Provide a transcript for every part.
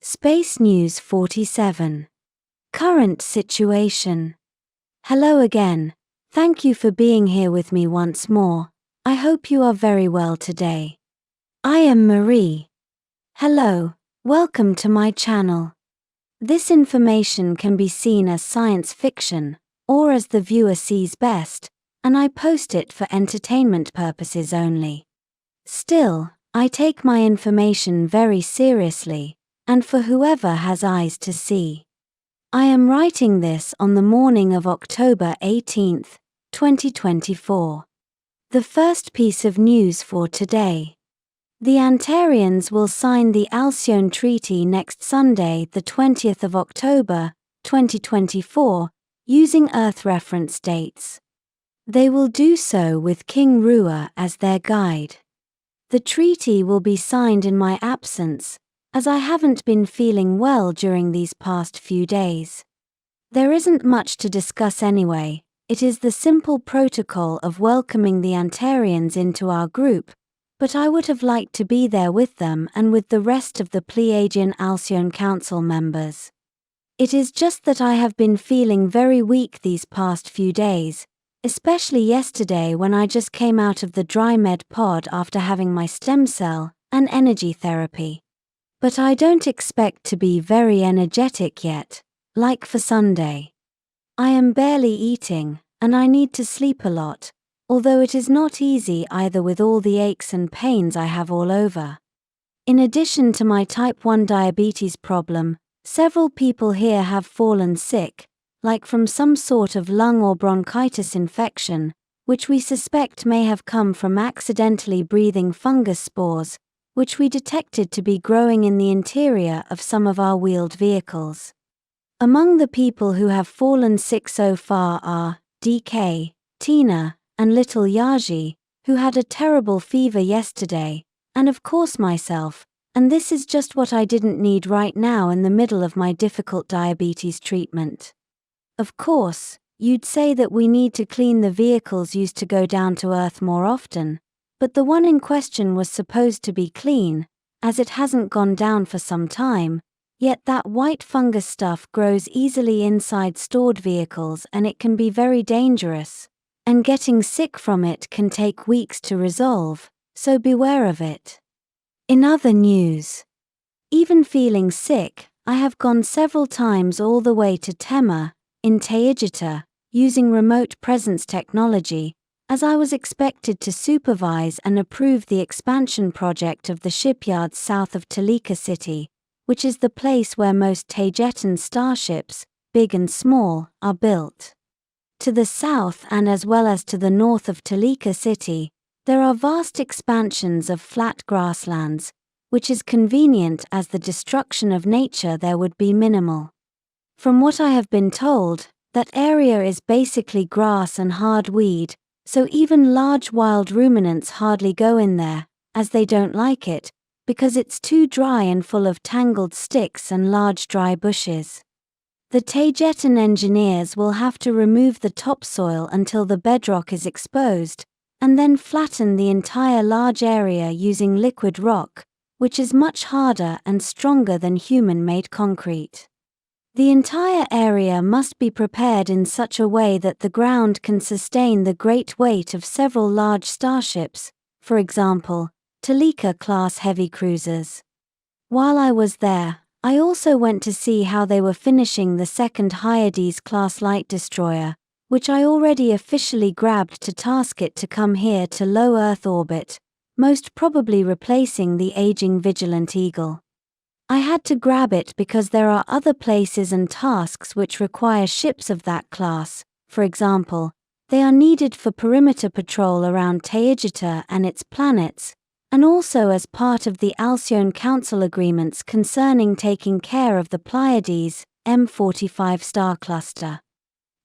Space News 47. Current situation. Hello again. Thank you for being here with me once more. I hope you are very well today. I am Marie. Hello, welcome to my channel. This information can be seen as science fiction, or as the viewer sees best, and I post it for entertainment purposes only. Still, I take my information very seriously, and for whoever has eyes to see. I am writing this on the morning of October 18, 2024. The first piece of news for today. The Antarians will sign the Alcyone Treaty next Sunday, the 20th of October, 2024, using Earth reference dates. They will do so with King Rua as their guide. The treaty will be signed in my absence, as I haven't been feeling well during these past few days. There isn't much to discuss anyway. It is the simple protocol of welcoming the Antarians into our group, but I would have liked to be there with them and with the rest of the Pleiadian Alcyone Council members. It is just that I have been feeling very weak these past few days, especially yesterday when I just came out of the dry med pod after having my stem cell and energy therapy. But I don't expect to be very energetic yet, like for Sunday. I am barely eating, and I need to sleep a lot, although it is not easy either with all the aches and pains I have all over. In addition to my type 1 diabetes problem, several people here have fallen sick, like from some sort of lung or bronchitis infection, which we suspect may have come from accidentally breathing fungus spores, which we detected to be growing in the interior of some of our wheeled vehicles. Among the people who have fallen sick so far are DK, Tina, and little Yazhi, who had a terrible fever yesterday, and of course myself, and this is just what I didn't need right now in the middle of my difficult diabetes treatment. Of course, you'd say that we need to clean the vehicles used to go down to Earth more often, but the one in question was supposed to be clean, as it hasn't gone down for some time, yet that white fungus stuff grows easily inside stored vehicles and it can be very dangerous, and getting sick from it can take weeks to resolve, so beware of it. In other news, even feeling sick, I have gone several times all the way to Temmer, in Taygeta, using remote presence technology, as I was expected to supervise and approve the expansion project of the shipyards south of Toleka City, which is the place where most Taygetan starships, big and small, are built. To the south and as well as to the north of Toleka City, there are vast expansions of flat grasslands, which is convenient as the destruction of nature there would be minimal. From what I have been told, that area is basically grass and hard weed, so even large wild ruminants hardly go in there, as they don't like it, because it's too dry and full of tangled sticks and large dry bushes. The Taygetan engineers will have to remove the topsoil until the bedrock is exposed, and then flatten the entire large area using liquid rock, which is much harder and stronger than human-made concrete. The entire area must be prepared in such a way that the ground can sustain the great weight of several large starships, for example, Toleka-class heavy cruisers. While I was there, I also went to see how they were finishing the second Hyades-class light destroyer, which I already officially grabbed to task it to come here to low Earth orbit, most probably replacing the aging Vigilant Eagle. I had to grab it because there are other places and tasks which require ships of that class. For example, they are needed for perimeter patrol around Taygeta and its planets, and also as part of the Alcyone Council agreements concerning taking care of the Pleiades M45 star cluster.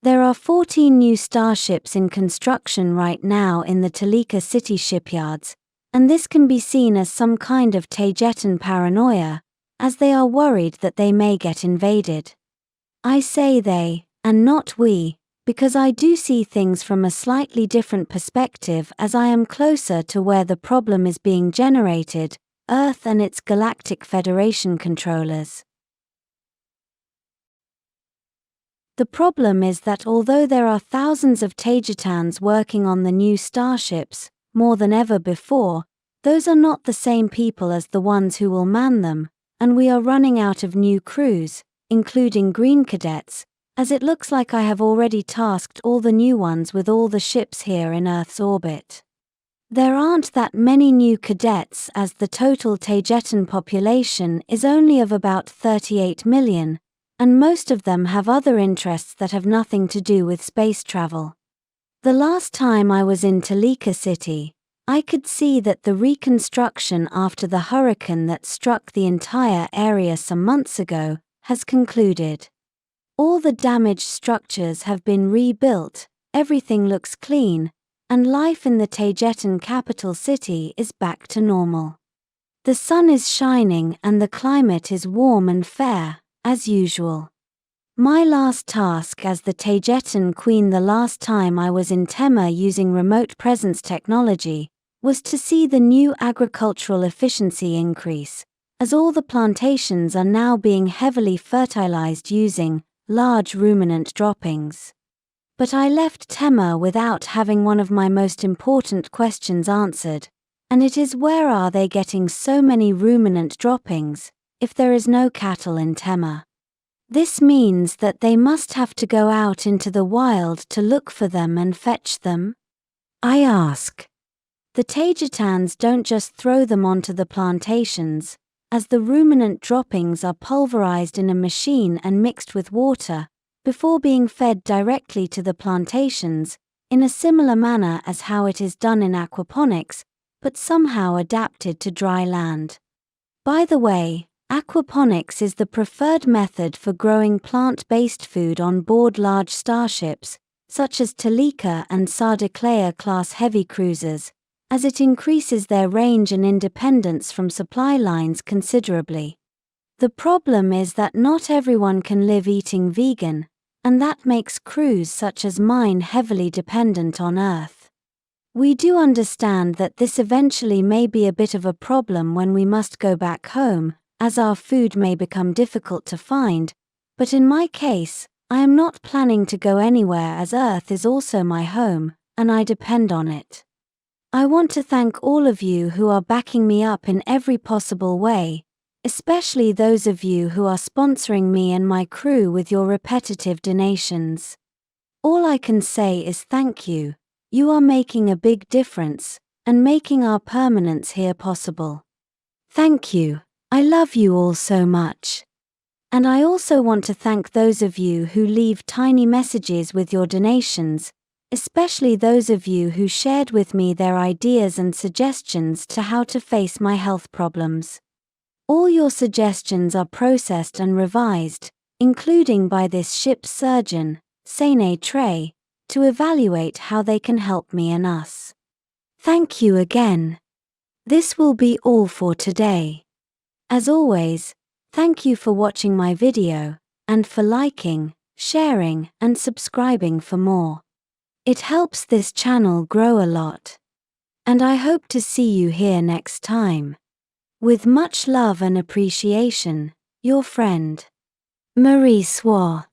There are 14 new starships in construction right now in the Toleka City shipyards, and this can be seen as some kind of Taygetan paranoia, as they are worried that they may get invaded. I say they, and not we, because I do see things from a slightly different perspective as I am closer to where the problem is being generated, Earth and its Galactic Federation controllers. The problem is that although there are thousands of Taygetans working on the new starships, more than ever before, those are not the same people as the ones who will man them, and we are running out of new crews, including green cadets, as it looks like I have already tasked all the new ones with all the ships here in Earth's orbit. There aren't that many new cadets as the total Taygetan population is only of about 38 million, and most of them have other interests that have nothing to do with space travel. The last time I was in Toleka City, I could see that the reconstruction after the hurricane that struck the entire area some months ago has concluded. All the damaged structures have been rebuilt, everything looks clean, and life in the Taygetan capital city is back to normal. The sun is shining and the climate is warm and fair, as usual. My last task as the Taygetan queen the last time I was in Temmer using remote presence technology was to see the new agricultural efficiency increase, as all the plantations are now being heavily fertilized using large ruminant droppings. But I left Temmer without having one of my most important questions answered, and it is where are they getting so many ruminant droppings, if there is no cattle in Temmer? This means that they must have to go out into the wild to look for them and fetch them? I ask. The Taygetans don't just throw them onto the plantations, as the ruminant droppings are pulverized in a machine and mixed with water, before being fed directly to the plantations, in a similar manner as how it is done in aquaponics, but somehow adapted to dry land. By the way, aquaponics is the preferred method for growing plant-based food on board large starships, such as Toleka and Sardiclea class heavy cruisers, as it increases their range and independence from supply lines considerably. The problem is that not everyone can live eating vegan, and that makes crews such as mine heavily dependent on Earth. We do understand that this eventually may be a bit of a problem when we must go back home, as our food may become difficult to find, but in my case, I am not planning to go anywhere as Earth is also my home, and I depend on it. I want to thank all of you who are backing me up in every possible way, especially those of you who are sponsoring me and my crew with your repetitive donations. All I can say is thank you. You are making a big difference, and making our permanence here possible. Thank you. I love you all so much. And I also want to thank those of you who leave tiny messages with your donations, especially those of you who shared with me their ideas and suggestions to how to face my health problems. All your suggestions are processed and revised, including by this ship's surgeon, Sene Trey, to evaluate how they can help me and us. Thank you again. This will be all for today. As always, thank you for watching my video, and for liking, sharing, and subscribing for more. It helps this channel grow a lot. And I hope to see you here next time. With much love and appreciation, your friend, Marie Swaruu.